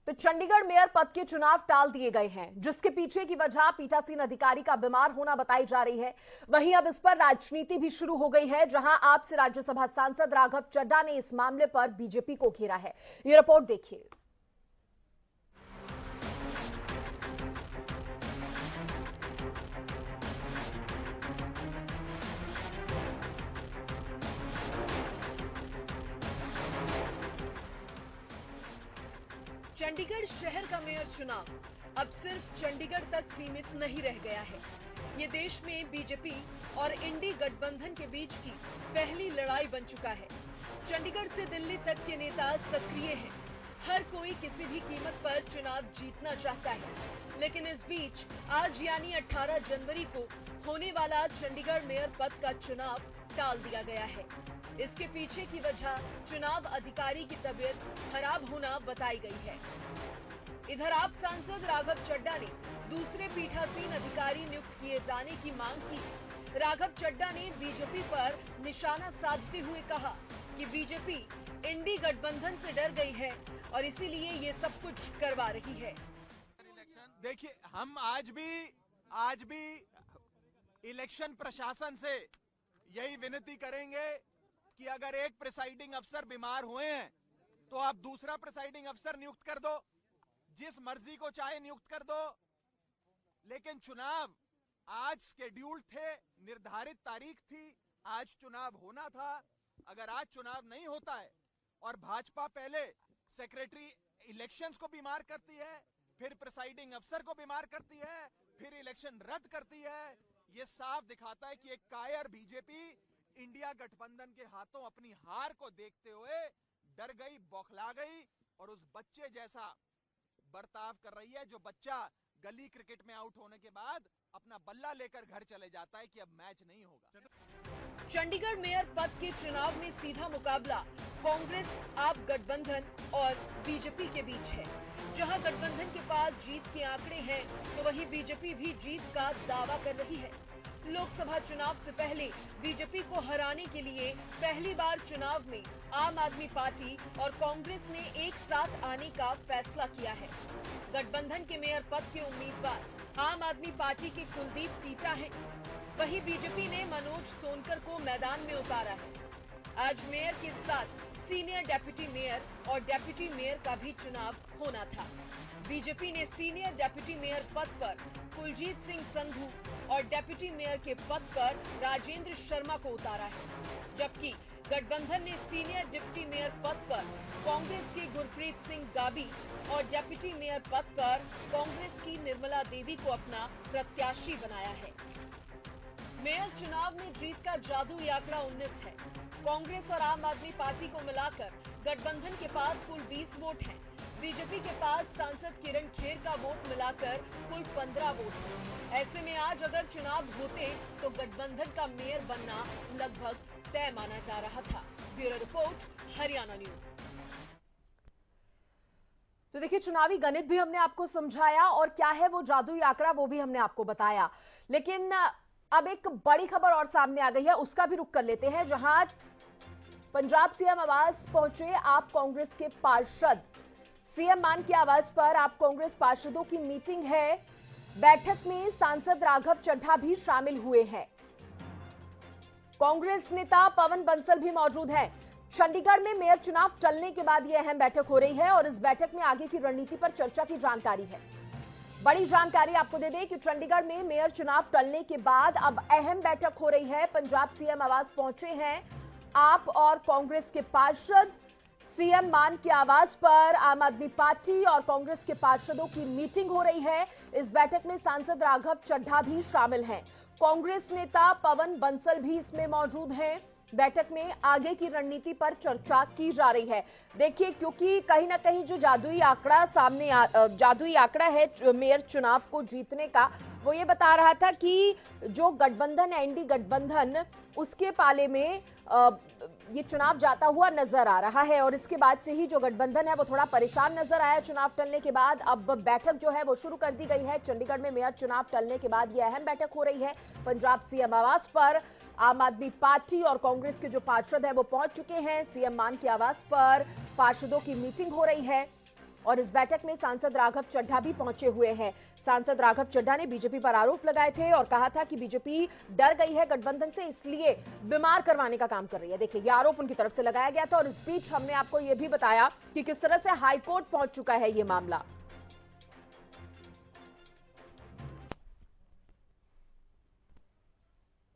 तो चंडीगढ़ मेयर पद के चुनाव टाल दिए गए हैं, जिसके पीछे की वजह पीठासीन अधिकारी का बीमार होना बताई जा रही है। वहीं अब इस पर राजनीति भी शुरू हो गई है, जहां आप से राज्यसभा सांसद राघव चड्ढा ने इस मामले पर बीजेपी को घेरा है। ये रिपोर्ट देखिए। चंडीगढ़ शहर का मेयर चुनाव अब सिर्फ चंडीगढ़ तक सीमित नहीं रह गया है। ये देश में बीजेपी और इंडी गठबंधन के बीच की पहली लड़ाई बन चुका है। चंडीगढ़ से दिल्ली तक के नेता सक्रिय हैं। हर कोई किसी भी कीमत पर चुनाव जीतना चाहता है, लेकिन इस बीच आज यानी 18 जनवरी को होने वाला चंडीगढ़ मेयर पद का चुनाव टाल दिया गया है। इसके पीछे की वजह चुनाव अधिकारी की तबीयत खराब होना बताई गई है। इधर आप सांसद राघव चड्ढा ने दूसरे पीठासीन अधिकारी नियुक्त किए जाने की मांग की। राघव चड्ढा ने बीजेपी पर निशाना साधते हुए कहा कि बीजेपी इंडी गठबंधन से डर गई है और इसीलिए ये सब कुछ करवा रही है। देखिए, हम आज भी इलेक्शन प्रशासन से यही विनती करेंगे कि अगर एक प्रिसाइडिंग अफसर बीमार हुए हैं तो आप दूसरा प्रिसाइडिंग अफसर नियुक्त कर दो, जिस मर्जी को चाहे नियुक्त कर दो। लेकिन चुनाव आज शेड्यूल्ड थे, निर्धारित तारीख थी, आज चुनाव होना था। अगर आज चुनाव नहीं होता है और भाजपा पहले सेक्रेटरी इलेक्शंस को बीमार करती है, फिर प्रिसाइडिंग अफसर को बीमार करती है, फिर इलेक्शन रद्द करती है, ये साफ दिखाता है कि एक कायर बीजेपी इंडिया गठबंधन के हाथों अपनी हार को देखते हुए डर गई, बौखला गई और उस बच्चे जैसा बर्ताव कर रही है जो बच्चा गली क्रिकेट में आउट होने के बाद अपना बल्ला लेकर घर चले जाता है कि अब मैच नहीं होगा। चंडीगढ़ मेयर पद के चुनाव में सीधा मुकाबला कांग्रेस, आप गठबंधन और बीजेपी के बीच है। जहां गठबंधन के पास जीत के आंकड़े हैं, तो वहीं बीजेपी भी जीत का दावा कर रही है। लोकसभा चुनाव से पहले बीजेपी को हराने के लिए पहली बार चुनाव में आम आदमी पार्टी और कांग्रेस ने एक साथ आने का फैसला किया है। गठबंधन के मेयर पद के उम्मीदवार आम आदमी पार्टी के कुलदीप टीटा हैं। वहीं बीजेपी ने मनोज सोनकर को मैदान में उतारा है। आज मेयर के साथ सीनियर डेप्यूटी मेयर और डेप्यूटी मेयर का भी चुनाव होना था। बीजेपी ने सीनियर डेप्यूटी मेयर पद पर कुलजीत सिंह संधू और डेप्यूटी मेयर के पद पर राजेंद्र शर्मा को उतारा है, जबकि गठबंधन ने सीनियर डिप्टी मेयर पद पर कांग्रेस के गुरप्रीत सिंह गाबी और डेप्यूटी मेयर पद पर कांग्रेस की निर्मला देवी को अपना प्रत्याशी बनाया है। मेयर चुनाव में जीत का जादुई आंकड़ा 19 है। कांग्रेस और आम आदमी पार्टी को मिलाकर गठबंधन के पास कुल 20 वोट हैं। बीजेपी के पास सांसद किरण खेर का वोट मिलाकर कुल 15 वोट हैं। ऐसे में आज अगर चुनाव होते तो गठबंधन का मेयर बनना लगभग तय माना जा रहा था। Bureau report, Haryana news. तो देखिए, चुनावी गणित भी हमने आपको समझाया और क्या है वो जादुई आंकड़ा वो भी हमने आपको बताया। लेकिन अब एक बड़ी खबर और सामने आ गई है, उसका भी रुख कर लेते हैं, जहां पंजाब सीएम आवास पहुंचे आप कांग्रेस के पार्षद। सीएम मान के आवास पर आप कांग्रेस पार्षदों की मीटिंग है। बैठक में सांसद राघव चड्ढा भी शामिल हुए हैं। कांग्रेस नेता पवन बंसल भी मौजूद हैं। चंडीगढ़ में मेयर चुनाव टलने के बाद यह अहम बैठक हो रही है और इस बैठक में आगे की रणनीति पर चर्चा की जानकारी है। बड़ी जानकारी आपको दे दें कि चंडीगढ़ में मेयर चुनाव टलने के बाद अब अहम बैठक हो रही है। पंजाब सीएम आवास पहुंचे हैं आप और कांग्रेस के पार्षद। सीएम मान के आवास पर आम आदमी पार्टी और कांग्रेस के पार्षदों की मीटिंग हो रही है। इस बैठक में सांसद राघव चड्ढा भी शामिल हैं। कांग्रेस नेता पवन बंसल भी इसमें मौजूद हैं। बैठक में आगे की रणनीति पर चर्चा की जा रही है। देखिए, क्योंकि कहीं ना कहीं जो जादुई आंकड़ा है मेयर चुनाव को जीतने का, वो ये बता रहा था कि जो गठबंधन है, एनडी गठबंधन, उसके पाले में ये चुनाव जाता हुआ नजर आ रहा है और इसके बाद से ही जो गठबंधन है वो थोड़ा परेशान नजर आया चुनाव टलने के बाद। अब बैठक जो है वो शुरू कर दी गई है। चंडीगढ़ में मेयर चुनाव टलने के बाद ये अहम बैठक हो रही है। पंजाब सीएम आवास पर आम आदमी पार्टी और कांग्रेस के जो पार्षद हैं वो पहुंच चुके हैं। सीएम मान के आवास पर पार्षदों की मीटिंग हो रही है और इस बैठक में सांसद राघव चड्ढा भी पहुंचे हुए हैं। सांसद राघव चड्ढा ने बीजेपी पर आरोप लगाए थे और कहा था कि बीजेपी डर गई है गठबंधन से, इसलिए बीमार करवाने का काम कर रही है। देखिए, यह आरोप उनकी तरफ से लगाया गया था और इस बीच हमने आपको यह भी बताया कि किस तरह से हाईकोर्ट पहुंच चुका है ये मामला।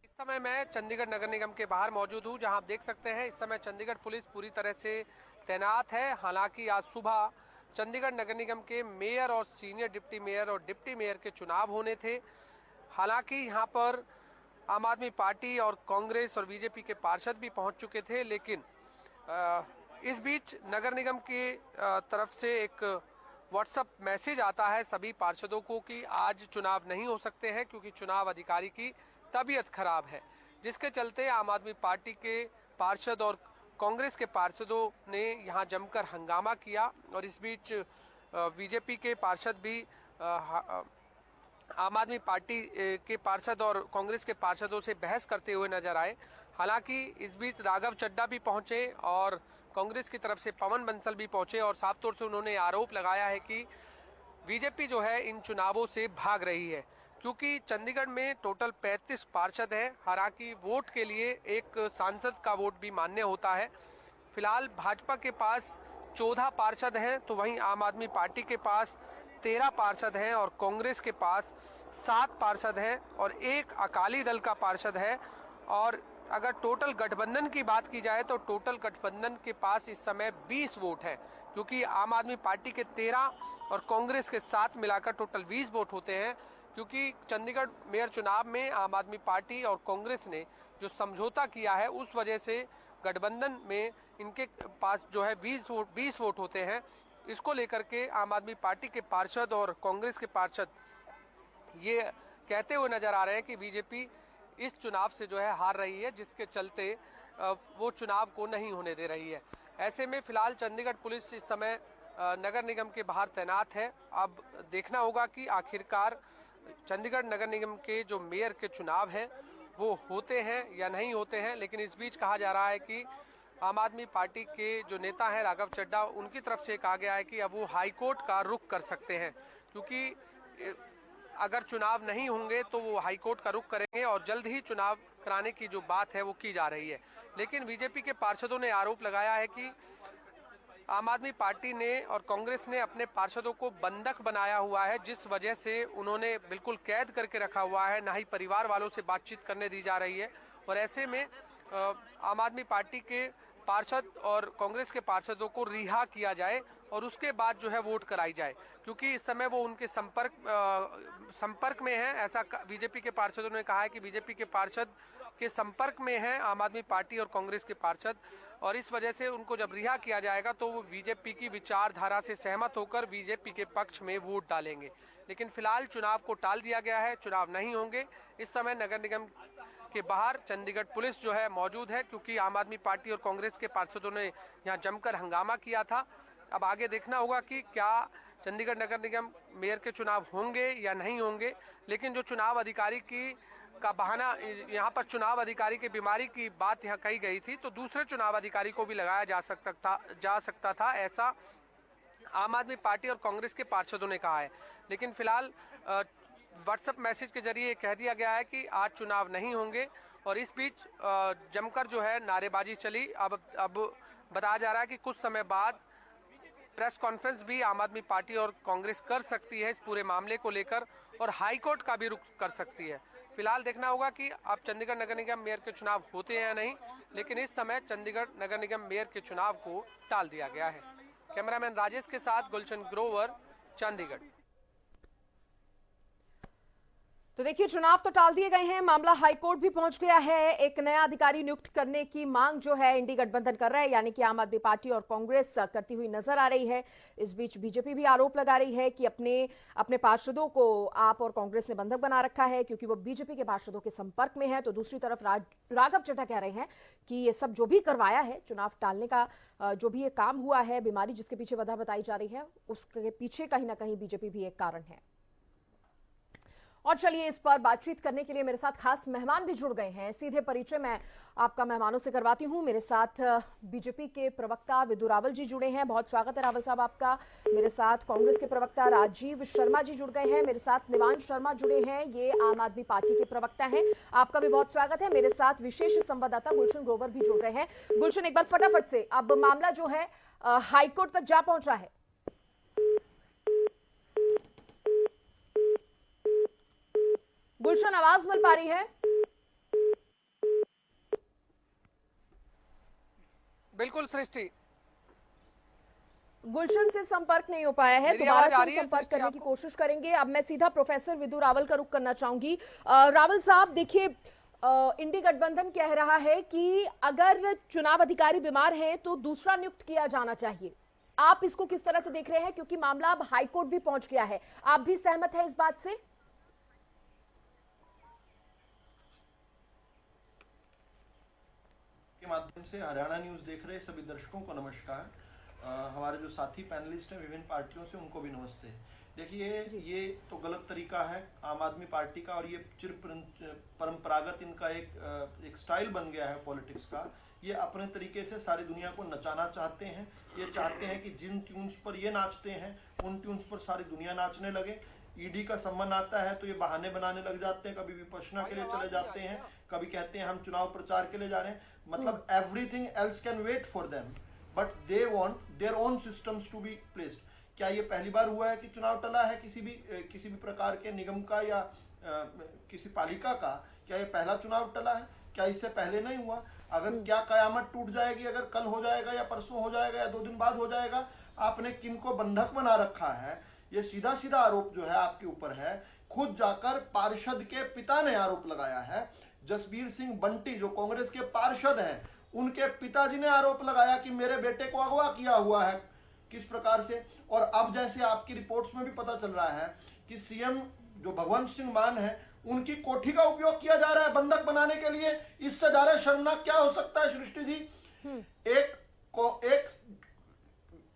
इस समय मैं चंडीगढ़ नगर निगम के बाहर मौजूद हूं, जहां आप देख सकते हैं इस समय चंडीगढ़ पुलिस पूरी तरह से तैनात है। हालांकि आज सुबह चंडीगढ़ नगर निगम के मेयर और सीनियर डिप्टी मेयर और डिप्टी मेयर के चुनाव होने थे। हालांकि यहां पर आम आदमी पार्टी और कांग्रेस और बीजेपी के पार्षद भी पहुंच चुके थे, लेकिन इस बीच नगर निगम की तरफ से एक व्हाट्सएप मैसेज आता है सभी पार्षदों को कि आज चुनाव नहीं हो सकते हैं क्योंकि चुनाव अधिकारी की तबीयत खराब है, जिसके चलते आम आदमी पार्टी के पार्षद और कांग्रेस के पार्षदों ने यहां जमकर हंगामा किया। और इस बीच बीजेपी के पार्षद भी आम आदमी पार्टी के पार्षद और कांग्रेस के पार्षदों से बहस करते हुए नजर आए। हालांकि इस बीच राघव चड्ढा भी पहुंचे और कांग्रेस की तरफ से पवन बंसल भी पहुंचे और साफ तौर से उन्होंने आरोप लगाया है कि बीजेपी जो है इन चुनावों से भाग रही है, क्योंकि चंडीगढ़ में टोटल 35 पार्षद हैं। हालांकि वोट के लिए एक सांसद का वोट भी मान्य होता है। फिलहाल भाजपा के पास 14 पार्षद हैं, तो वहीं आम आदमी पार्टी के पास 13 पार्षद हैं और कांग्रेस के पास 7 पार्षद हैं और एक अकाली दल का पार्षद है। और अगर टोटल गठबंधन की बात की जाए तो टोटल गठबंधन के पास इस समय 20 वोट है, क्योंकि आम आदमी पार्टी के 13 और कांग्रेस के 7 मिलाकर टोटल 20 वोट होते हैं। क्योंकि चंडीगढ़ मेयर चुनाव में आम आदमी पार्टी और कांग्रेस ने जो समझौता किया है उस वजह से गठबंधन में इनके पास जो है 20 वोट होते हैं। इसको लेकर के आम आदमी पार्टी के पार्षद और कांग्रेस के पार्षद ये कहते हुए नजर आ रहे हैं कि बीजेपी इस चुनाव से जो है हार रही है, जिसके चलते वो चुनाव को नहीं होने दे रही है। ऐसे में फिलहाल चंडीगढ़ पुलिस इस समय नगर निगम के बाहर तैनात है। अब देखना होगा कि आखिरकार चंडीगढ़ नगर निगम के जो मेयर के चुनाव हैं वो होते हैं या नहीं होते हैं। लेकिन इस बीच कहा जा रहा है कि आम आदमी पार्टी के जो नेता हैं राघव चड्ढा, उनकी तरफ से कहा गया है कि अब वो हाईकोर्ट का रुख कर सकते हैं, क्योंकि अगर चुनाव नहीं होंगे तो वो हाईकोर्ट का रुख करेंगे और जल्द ही चुनाव कराने की जो बात है वो की जा रही है। लेकिन बीजेपी के पार्षदों ने आरोप लगाया है कि आम आदमी पार्टी ने और कांग्रेस ने अपने पार्षदों को बंधक बनाया हुआ है, जिस वजह से उन्होंने बिल्कुल कैद करके रखा हुआ है, ना ही परिवार वालों से बातचीत करने दी जा रही है। और ऐसे में आम आदमी पार्टी के पार्षद और कांग्रेस के पार्षदों को रिहा किया जाए और उसके बाद जो है वोट कराई जाए, क्योंकि इस समय वो उनके संपर्क में है। ऐसा बीजेपी के पार्षदों ने कहा है कि बीजेपी के पार्षद के संपर्क में है आम आदमी पार्टी और कांग्रेस के पार्षद, और इस वजह से उनको जब रिहा किया जाएगा तो वो बीजेपी की विचारधारा से सहमत होकर बीजेपी के पक्ष में वोट डालेंगे। लेकिन फिलहाल चुनाव को टाल दिया गया है, चुनाव नहीं होंगे। इस समय नगर निगम के बाहर चंडीगढ़ पुलिस जो है मौजूद है, क्योंकि आम आदमी पार्टी और कांग्रेस के पार्षदों ने यहाँ जमकर हंगामा किया था। अब आगे देखना होगा कि क्या चंडीगढ़ नगर निगम मेयर के चुनाव होंगे या नहीं होंगे। लेकिन जो चुनाव अधिकारी का बहाना, यहाँ पर चुनाव अधिकारी की बीमारी की बात यहाँ कही गई थी, तो दूसरे चुनाव अधिकारी को भी लगाया जा सकता था, ऐसा आम आदमी पार्टी और कांग्रेस के पार्षदों ने कहा है। लेकिन फिलहाल व्हाट्सएप मैसेज के जरिए कह दिया गया है कि आज चुनाव नहीं होंगे। और इस बीच जमकर जो है नारेबाजी चली। अब बताया जा रहा है कि कुछ समय बाद प्रेस कॉन्फ्रेंस भी आम आदमी पार्टी और कांग्रेस कर सकती है इस पूरे मामले को लेकर, और हाईकोर्ट का भी रुख कर सकती है। फिलहाल देखना होगा कि अब चंडीगढ़ नगर निगम मेयर के चुनाव होते हैं या नहीं। लेकिन इस समय चंडीगढ़ नगर निगम मेयर के चुनाव को टाल दिया गया है। कैमरामैन राजेश के साथ गुलशन ग्रोवर, चंडीगढ़। तो देखिए, चुनाव तो टाल दिए गए हैं, मामला हाईकोर्ट भी पहुंच गया है। एक नया अधिकारी नियुक्त करने की मांग जो है इंडी गठबंधन कर रहा है, यानी कि आम आदमी पार्टी और कांग्रेस करती हुई नजर आ रही है। इस बीच बीजेपी भी आरोप लगा रही है कि अपने पार्षदों को आप और कांग्रेस ने बंधक बना रखा है, क्योंकि वो बीजेपी के पार्षदों के संपर्क में है। तो दूसरी तरफ राघव चड्ढा कह रहे हैं कि ये सब जो भी करवाया है, चुनाव टालने का जो भी ये काम हुआ है, बीमारी जिसके पीछे वजह बताई जा रही है, उसके पीछे कहीं ना कहीं बीजेपी भी एक कारण है। और चलिए इस पर बातचीत करने के लिए मेरे साथ खास मेहमान भी जुड़ गए हैं। सीधे परिचय मैं आपका मेहमानों से करवाती हूं। मेरे साथ बीजेपी के प्रवक्ता विदु रावल जी जुड़े हैं, बहुत स्वागत है रावल साहब आपका। मेरे साथ कांग्रेस के प्रवक्ता राजीव शर्मा जी जुड़ गए हैं। मेरे साथ निवांश शर्मा जुड़े हैं, ये आम आदमी पार्टी के प्रवक्ता हैं, आपका भी बहुत स्वागत है। मेरे साथ विशेष संवाददाता गुलशन ग्रोवर भी जुड़ गए हैं। गुलशन, एक बार फटाफट से, अब मामला जो है हाईकोर्ट तक जा पहुंचा है। गुलशन, आवाज मिल पा रही है? बिल्कुल सृष्टि, गुलशन से संपर्क नहीं हो पाया है, दोबारा से हम संपर्क करने की कोशिश करेंगे। अब मैं सीधा प्रोफेसर विदु रावल का रुख करना चाहूंगी। रावल साहब, देखिए, इंडी गठबंधन कह रहा है कि अगर चुनाव अधिकारी बीमार हैं तो दूसरा नियुक्त किया जाना चाहिए। आप इसको किस तरह से देख रहे हैं, क्योंकि मामला अब हाईकोर्ट भी पहुंच गया है, आप भी सहमत हैं इस बात से? के माध्यम से हरियाणा न्यूज देख रहे सभी दर्शकों को नमस्कार। हमारे जो साथी पैनलिस्ट हैं विभिन्न पार्टियों से, उनको भी नमस्ते। देखिए, ये तो गलत तरीका है आम आदमी पार्टी का, और ये चिर परंपरागत इनका एक स्टाइल बन गया है पॉलिटिक्स का। ये अपने तरीके से सारी दुनिया को नचाना चाहते हैं। ये चाहते हैं कि जिन ट्यून्स पर ये नाचते हैं उन ट्यून्स पर सारी दुनिया नाचने लगे। ईडी का सम्मान आता है तो ये बहाने बनाने लग जाते हैं, कभी विपक्षना के लिए चले जाते हैं, कभी कहते हैं हम चुनाव प्रचार के लिए जा रहे हैं। मतलब everything else can wait for them, but they want their own systems to be placed. क्या ये पहली बार हुआ है कि चुनाव टला है किसी भी प्रकार के निगम का या किसी पालिका का? क्या ये पहला चुनाव टला है? क्या इससे पहले नहीं हुआ? अगर क्या कयामत टूट जाएगी अगर कल हो जाएगा या परसों हो जाएगा या 2 दिन बाद हो जाएगा? आपने किनको बंधक बना रखा है? ये सीधा सीधा आरोप जो है आपके ऊपर है। खुद जाकर पार्षद के पिता ने आरोप लगाया है। जसबीर सिंह बंटी जो कांग्रेस के पार्षद हैं, उनके पिताजी ने आरोप लगाया कि मेरे बेटे को अगवा किया हुआ है किस प्रकार से। और अब जैसे आपकी रिपोर्ट्स में भी पता चल रहा है कि सीएम जो भगवंत सिंह मान है, उनकी कोठी का उपयोग किया जा रहा है बंधक बनाने के लिए। इससे ज्यादा शर्मनाक क्या हो सकता है सृष्टि जी?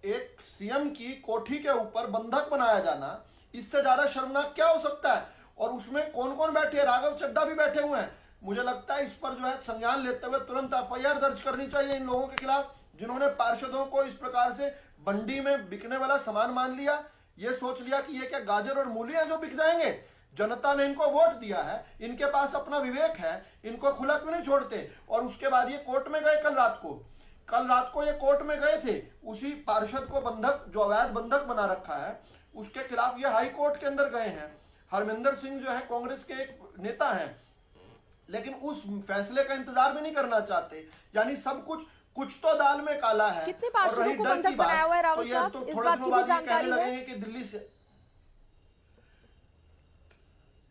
एक सीएम की कोठी के ऊपर बंधक बनाया जाना, इससे ज्यादा शर्मनाक क्या हो सकता है? और उसमें कौन कौन बैठे हैं? राघव चड्ढा भी बैठे हुए हैं। मुझे लगता है इस पर जो है संज्ञान लेते हुए तुरंत एफआईआर दर्ज करनी चाहिए इन लोगों के खिलाफ, जिन्होंने पार्षदों को इस प्रकार से बंडी में बिकने वाला सामान मान लिया। ये सोच लिया कि ये क्या गाजर और मूली हैं जो बिक जाएंगे? जनता ने इनको वोट दिया है, इनके पास अपना विवेक है, इनको खुला क्यों नहीं छोड़ते? और उसके बाद ये कोर्ट में गए। कल रात को ये कोर्ट में गए थे। उसी पार्षद को बंधक, जो अवैध बंधक बना रखा है, उसके खिलाफ ये हाई कोर्ट के अंदर गए हैं। हरमिंदर सिंह जो है कांग्रेस के एक नेता हैं, लेकिन उस फैसले का इंतजार भी नहीं करना चाहते। यानी सब कुछ तो दाल में काला है। कितने पार्षदों को बंधक बनाया हुआ है रावल साहब? इस बात की भी जानकारी है कि दिल्ली से?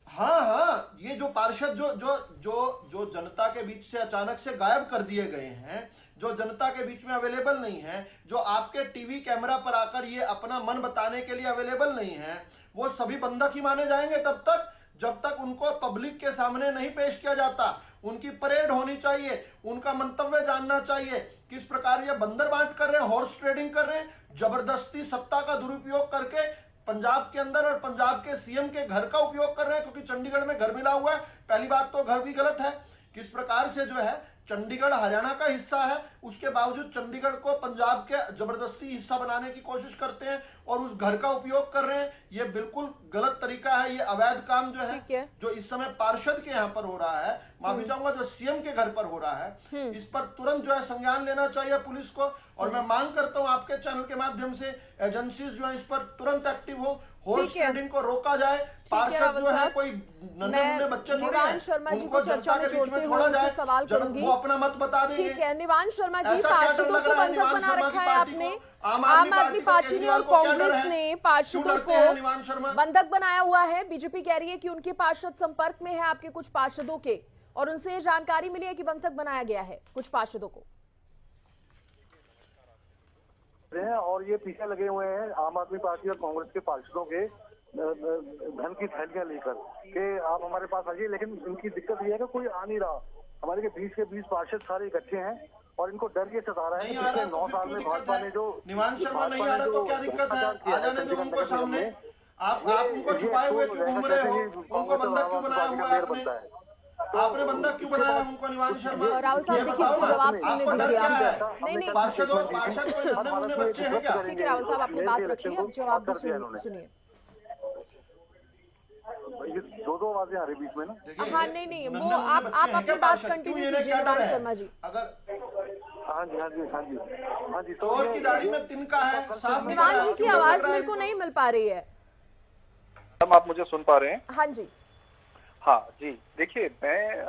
हाँ, ये जो पार्षद जो जनता के बीच से अचानक से गायब कर दिए गए हैं, जो जनता के बीच में अवेलेबल नहीं है, जो आपके टीवी कैमरा पर आकर ये अपना मन बताने के लिए अवेलेबल नहीं है, वो सभी बंधक ही माने जाएंगे तब तक जब तक उनको पब्लिक के सामने नहीं पेश किया जाता। उनकी परेड होनी चाहिए, उनका मंतव्य जानना चाहिए। किस प्रकार ये बंदर बांट कर रहे हैं, हॉर्स ट्रेडिंग कर रहे हैं, जबरदस्ती सत्ता का दुरुपयोग करके पंजाब के अंदर और पंजाब के सीएम के घर का उपयोग कर रहे हैं, क्योंकि चंडीगढ़ में घर मिला हुआ है। पहली बात तो घर भी गलत है। किस प्रकार से जो है चंडीगढ़ हरियाणा का हिस्सा है, उसके बावजूद चंडीगढ़ को पंजाब के जबरदस्ती हिस्सा बनाने की कोशिश करते हैं और उस घर का उपयोग कर रहे हैं। ये बिल्कुल गलत तरीका है। ये अवैध काम जो है जो इस समय पार्षद के यहाँ पर हो रहा है, माफी चाहूंगा, जो सीएम के घर पर हो रहा है, इस पर तुरंत जो है संज्ञान लेना चाहिए पुलिस को। और मैं मांग करता हूं आपके चैनल के माध्यम से एजेंसीज जो है इस पर तुरंत एक्टिव हो, हॉर्स ट्रेडिंग को रोका जाए। पार्षद जो है कोई नन्हे बच्चे थोड़ी हैं, उनको जनता के बीच में छोड़ा जाए, वो अपना मत बता देंगे। ठीक है, निवांश शर्मा जी, पार्षदों को बंधक बना रखा है आपने, आम आदमी पार्टी ने और कांग्रेस ने पार्षदों को बंधक बनाया हुआ है। बीजेपी कह रही है कि उनके पार्षद संपर्क में है आपके कुछ पार्षदों के, और उनसे जानकारी मिली है कि बंधक बनाया गया है कुछ पार्षदों को। और ये पीछे लगे हुए हैं आम आदमी पार्टी और कांग्रेस के पार्षदों के धन की थैलियां लेकर कि आप हमारे पास आइए। लेकिन इनकी दिक्कत ये है कि कोई आ नहीं रहा। हमारे के 20 पार्षद सारे इकट्ठे हैं और इनको डर ये सता रहा है कि पिछले 9 साल में भाजपा ने जो निवांश शर्मा नहीं आ रहा तो क्या दिक्कत है? आ जाने दो उनको सामने, आप उनको छुपाए हुए क्यों घूम रहे हो? उनको बंधक क्यों बनाया हुआ है आपने? आपने बंधक क्यों बनाया उनको? निवान शर्मा, राहुल साहब देखिए इसको जवाब सुनने दीजिए आप। नहीं पार्षद कोई नन्हे मुन्ने बच्चे हैं क्या? ठीक है राहुल साहब, आपने बात रखी, अब जवाब भी सुनिए। ये दो आवाजें आ रही बीच में ना। हाँ नहीं वो आप अपनी बात कंटिन्यू कीजिए निवान शर्मा जी। अगर हाँ जी चोर की दाढ़ी में तिनका है, साफ निवान जी की आवाज मेरे को नहीं मिल पा रही है। आप मुझे सुन पा रहे हैं? हाँ जी। हाँ जी, देखिए मैं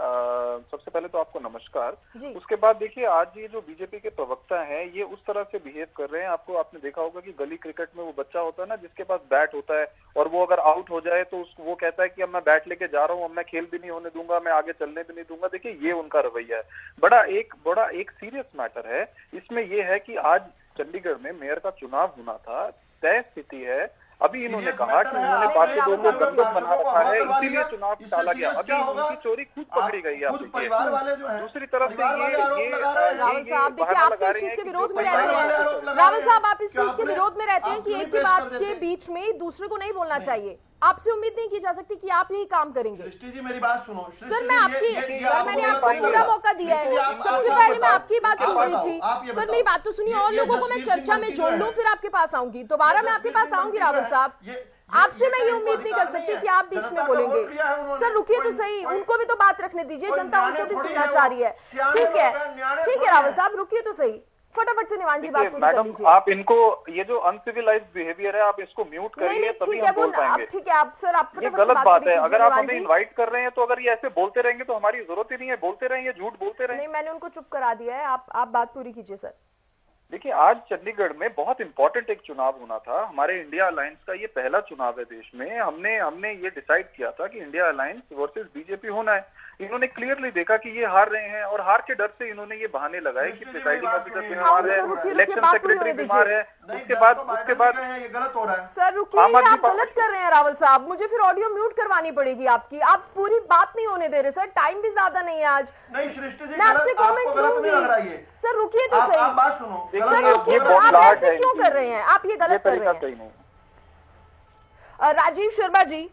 सबसे पहले तो आपको नमस्कार। उसके बाद देखिए आज ये जो बीजेपी के प्रवक्ता हैं ये उस तरह से बिहेव कर रहे हैं। आपने देखा होगा कि गली क्रिकेट में वो बच्चा होता है ना जिसके पास बैट होता है और वो अगर आउट हो जाए तो वो कहता है कि अब मैं बैट लेके जा रहा हूँ, अब मैं खेल भी नहीं होने दूंगा, मैं आगे चलने भी नहीं दूंगा। देखिए ये उनका रवैया है। बड़ा एक सीरियस मैटर है इसमें। यह है कि आज चंडीगढ़ में मेयर का चुनाव होना था, तय स्थिति है। अभी इन्होंने कहा कि उन्होंने पार्षदों को बंधक बना रखा है, इसीलिए चुनाव टाला गया। अभी उनकी चोरी खुद पकड़ी गई है। दूसरी तरफ से ये राहुल साहब देखिए आप तो इस चीज के विरोध में रहते हैं। राहुल साहब आप इस चीज के विरोध में रहते हैं कि एक ही बात के बीच में दूसरे को नहीं बोलना चाहिए। आपसे उम्मीद नहीं की जा सकती कि आप यही काम करेंगे। सृष्टि जी मेरी बात सुनो। सर मैंने आपको पूरा मौका दिया है। सबसे पहले मैं आपकी बात सुन रही थी। सर मेरी बात तो सुनिए, और लोगों को मैं चर्चा में जोड़ लूं फिर आपके पास आऊंगी। दोबारा मैं आपके पास आऊंगी राहुल साहब। आपसे मैं ये उम्मीद नहीं कर सकती कि आप बीच में बोलेंगे। सर रुकिए तो सही, उनको भी तो बात रखने दीजिए, जनता उनको भी सुनना चाह रही है। ठीक है राहुल साहब रुकिए तो सही, फटाफट से निवान जी बात पूरी कर लीजिए। आप इनको ये जो अनसिविलाइज्ड बिहेवियर है आप इसको म्यूट करिए, तभी हम बोल पाएंगे। ठीक है आप सर आप ये गलत बात है। अगर आप हमें इनवाइट कर रहे हैं तो अगर ये ऐसे बोलते रहेंगे तो हमारी जरूरत ही नहीं है। बोलते रहेंगे, झूठ बोलते रहेंगे। नहीं मैंने उनको चुप करा दिया है, आप बात पूरी कीजिए सर। देखिए आज चंडीगढ़ में बहुत इंपॉर्टेंट एक चुनाव होना था। हमारे इंडिया अलायंस का ये पहला चुनाव है देश में। हमने ये डिसाइड किया था कि इंडिया अलायंस वर्सेस बीजेपी होना है। इन्होंने क्लियरली देखा कि ये हार रहे हैं और हार के डर से इन्होंने ये बहाने लगाए कि प्रिसाइडिंग ऑफिसर बीमार है, इलेक्शन सेक्रेटरी बीमार है। उसके बाद ये गलत हो रहा है। सर रुकिए, आप गलत कर रहे हैं राहुल साहब। मुझे फिर ऑडियो म्यूट करवानी पड़ेगी आपकी। आप पूरी बात नहीं होने दे रहे सर, टाइम भी ज्यादा नहीं है आज। नहीं सृष्टि जी मैं आपसे कमेंट लूंगी। सर रुकिए तो सही। बात सुनो। सर रुकिए तो, आप ऐसे क्यों कर रहे हैं? आप ये गलत कर रहे हैं। राजीव शर्मा जी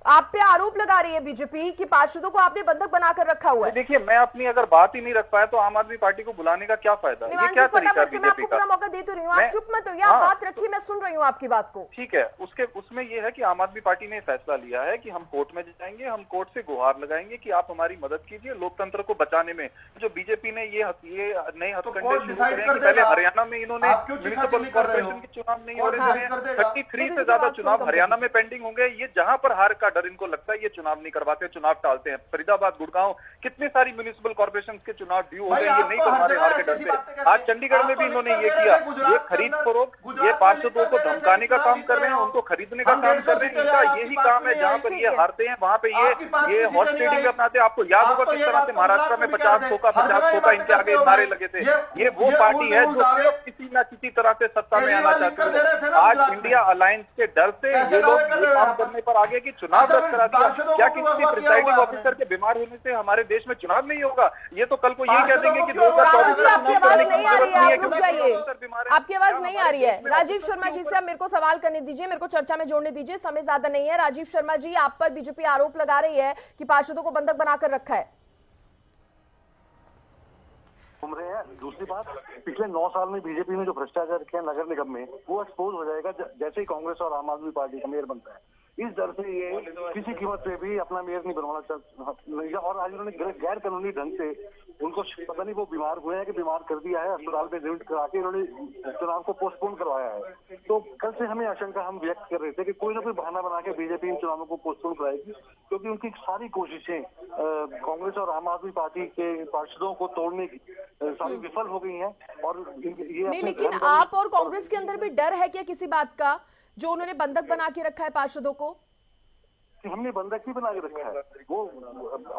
आप पे आरोप लगा रही है बीजेपी कि पार्षदों को आपने बंधक बनाकर रखा हुआ है। देखिए मैं अपनी अगर बात ही नहीं रख पाया तो आम आदमी पार्टी को बुलाने का क्या फायदा? ये क्या तरीका है बीजेपी का? मैं आपको पूरा मौका दे तो रही हूँ, आप चुप मत होइए, आप बात रखिए, मैं सुन रही हूँ आपकी बात को। ठीक है, उसमें ये है कि आम आदमी पार्टी ने फैसला लिया है कि हम कोर्ट में जाएंगे, हम कोर्ट से गुहार लगाएंगे कि आप हमारी मदद कीजिए लोकतंत्र को बचाने में। जो बीजेपी ने ये नए हथकंडे शुरू करे हैं कि पहले हरियाणा में इन्होंने म्युनिसिपल कॉर्पोरेशन के चुनाव नहीं हो रहे थे, 33 से ज्यादा चुनाव हरियाणा में पेंडिंग होंगे। ये जहां पर हार का डर इनको लगता है चुनाव नहीं करवाते, चुनाव टालते हैं। फरीदाबाद, गुड़गांव, कितनी सारी म्युनिसिपल कॉर्पोरेशन के चुनाव ड्यू हो गए, ये नहीं करवा रहे हार के डर से। आज चंडीगढ़ में भी इन्होंने ये किया। ये खरीद फरोख्त, ये पार्षदों को धमकाने का काम कर रहे हैं, उनको खरीदने का काम कर रहे हैं। इनका यही काम है, जहां पर ये हारते हैं वहां पे ये हॉर्स ट्रेडिंग अपनाते हैं। आपको याद होगा किस तरह से महाराष्ट्र में 50 खोखा इनके आगे नारे लगे थे। ये वो पार्टी है जो सिर्फ किसी न किसी तरह से सत्ता में आना चाहती है। आज इंडिया अलायंस के डर से ये लोग ये काम करने पर आगे कि चुनाव रद्द करा दिया। क्या किसी प्रिसाइडिंग ऑफिसर के बीमार होने से हमारे देश में चुनाव नहीं होगा? ये तो कल को यही कह देंगे कि 2024 में आपकी आवाज नहीं आ रही है, आप रुक जाइए। आपकी आवाज नहीं आ रही है। राजीव शर्मा जी से आप मेरे को सवाल करने दीजिए, मेरे को चर्चा में जोड़ने दीजिए, समय ज्यादा नहीं है। राजीव शर्मा जी आप पर बीजेपी आरोप लगा रही है कि पार्षदों को बंधक बनाकर रखा है। घूम रहे हैं। दूसरी बात, पिछले 9 साल में बीजेपी ने जो भ्रष्टाचार किया नगर निगम में वो एक्सपोज हो जाएगा जैसे ही कांग्रेस और आम आदमी पार्टी का मेयर बनता है। इस डर से ये किसी कीमत पे भी अपना मेयर नहीं बनवाना चाहता। और आज उन्होंने गैर कानूनी ढंग से उनको पता नहीं वो बीमार हुए हैं कि बीमार कर दिया है, अस्पताल में एडमिट करा के इन्होंने चुनाव को पोस्टपोन करवाया है। तो कल से हमें आशंका हम व्यक्त कर रहे थे कि कोई ना कोई बहाना बना के बीजेपी इन चुनावों को पोस्टपोन कराएगी, क्योंकि उनकी सारी कोशिशें कांग्रेस और आम आदमी पार्टी के पार्षदों को तोड़ने की सारी विफल हो गई हैं। और ये नहीं, लेकिन आप और कांग्रेस के अंदर भी डर है क्या किसी बात का, जो उन्होंने बंधक बना के रखा है पार्षदों को? हमने बंधक ही बना के रखा है, वो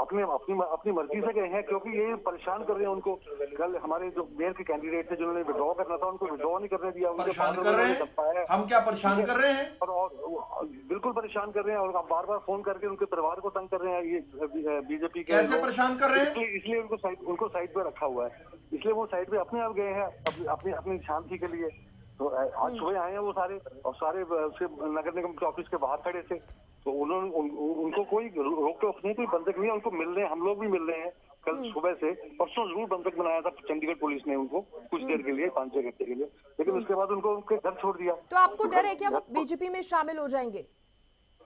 अपनी मर्जी से गए हैं, क्योंकि ये परेशान कर रहे हैं उनको। कल हमारे जो मेयर के कैंडिडेट थे जिन्होंने विड्रॉ करना था उनको विड्रॉ नहीं करने दिया। परेशान कर रहे हैं। हम क्या परेशान कर रहे हैं? और बिल्कुल परेशान कर रहे हैं और बार बार फोन करके उनके परिवार को तंग कर रहे हैं। ये बीजेपी के कैसे परेशान कर रहे हैं? इसलिए उनको साइड पे रखा हुआ है, इसलिए वो साइड पे अपने आप गए हैं अपनी शांति के लिए। तो आज सुबह आए हैं वो सारे, और सारे नगर निगम के ऑफिस के बाहर खड़े थे। तो उनको कोई रोक टोक नहीं, कोई बंधक नहीं है, उनको मिल रहे हैं, हम लोग भी मिल रहे हैं। कल सुबह से, परसों जरूर बंधक बनाया था चंडीगढ़ पुलिस ने उनको कुछ देर के लिए, 5-6 घंटे के लिए, लेकिन उसके बाद उनको उनके घर छोड़ दिया। तो आपको डर है क्या वो बीजेपी में शामिल हो जाएंगे?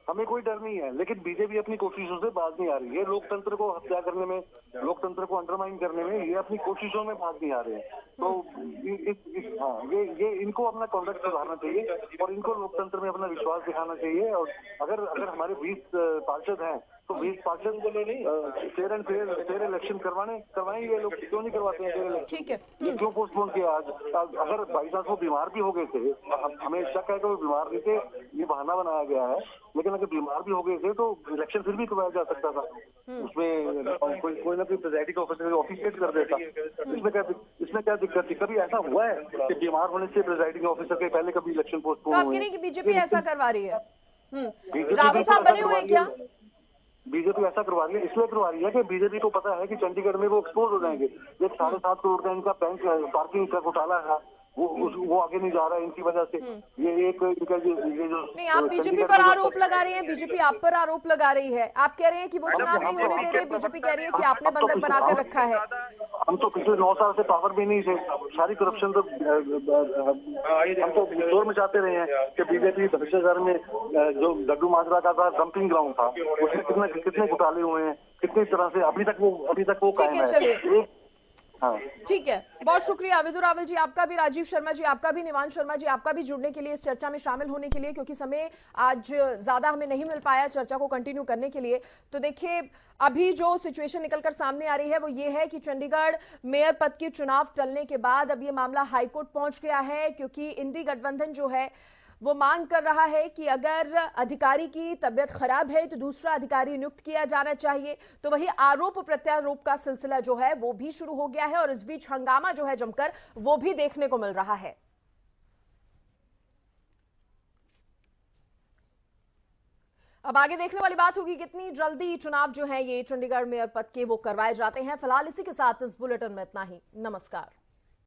हमें कोई डर नहीं है, लेकिन बीजेपी अपनी कोशिशों से बाज नहीं आ रही है। लोकतंत्र को हत्या करने में, लोकतंत्र को अंडरमाइन करने में ये अपनी कोशिशों में बाज नहीं आ रहे हैं। तो ये इनको अपना कॉन्डक्ट सुधारना चाहिए और इनको लोकतंत्र में अपना विश्वास दिखाना चाहिए। और अगर हमारे 20 पार्षद हैं तो 20 पार्षद फेयर एंड फेयर इलेक्शन करवाएं। ये लोग क्यों नहीं करवाते हैं फेयर इलेक्शन? ठीक है, ये क्यों पोस्टपोन किया आज? अगर बाई चांस वो बीमार भी हो गए थे, हमें शक है कि वो बीमार नहीं थे, ये बहाना बनाया गया है, लेकिन अगर बीमार भी हो गए थे तो इलेक्शन फिर भी करवाया जा सकता था। उसमें कोई ना कोई प्रेजाइडिंग ऑफिसर ऑफिशिएट कर देता। इसमें क्या दिक्कत थी? कभी ऐसा हुआ है कि बीमार होने से प्रेजाइडिंग ऑफिसर के पहले कभी इलेक्शन पोस्टपोन हुए? तो आप कह रहे हैं कि बीजेपी ऐसा करवा रही है? रावल साहब बने हुए हैं क्या? बीजेपी ऐसा करवा रही है, इसलिए करवा रही है कि बीजेपी को पता है कि चंडीगढ़ में वो एक्सपोज हो जाएंगे। ये 7.5 करोड़ का इनका बैंक पार्किंग का घोटाला है, वो आगे नहीं जा रहा है इनकी वजह से। ये एक इनका ये जो नहीं, आप बीजेपी पर आरोप लगा रहे हैं, बीजेपी आप पर आरोप लगा रही है। आप कह रहे हैं कि वो चुनाव नहीं होने दे रहे, बीजेपी कह रही है कि आपने बंधक बनाकर रखा है। हम तो पिछले 9 साल से पावर में नहीं थे, सारी करप्शन तो हम तो जोर मचाते रहे हैं कि बीजेपी भ्रष्टाचार में जो लड्डू माजरा का था डंपिंग ग्राउंड था, उसमें कितने घोटाले हुए हैं, कितनी तरह से अभी तक वो कायम है। हाँ, ठीक है, बहुत शुक्रिया विधु रावल जी आपका भी, राजीव शर्मा जी आपका भी, निवान शर्मा जी आपका भी जुड़ने के लिए, इस चर्चा में शामिल होने के लिए, क्योंकि समय आज ज्यादा हमें नहीं मिल पाया चर्चा को कंटिन्यू करने के लिए। तो देखिए, अभी जो सिचुएशन निकलकर सामने आ रही है वो ये है कि चंडीगढ़ मेयर पद के चुनाव टलने के बाद अब ये मामला हाईकोर्ट पहुंच गया है, क्योंकि इंडी गठबंधन जो है वो मांग कर रहा है कि अगर अधिकारी की तबीयत खराब है तो दूसरा अधिकारी नियुक्त किया जाना चाहिए। तो वही आरोप प्रत्यारोप का सिलसिला जो है वो भी शुरू हो गया है और इस बीच हंगामा जो है जमकर वो भी देखने को मिल रहा है। अब आगे देखने वाली बात होगी कितनी जल्दी चुनाव जो है ये चंडीगढ़ मेयर पद के वो करवाए जाते हैं। फिलहाल इसी के साथ इस बुलेटिन में इतना ही। नमस्कार।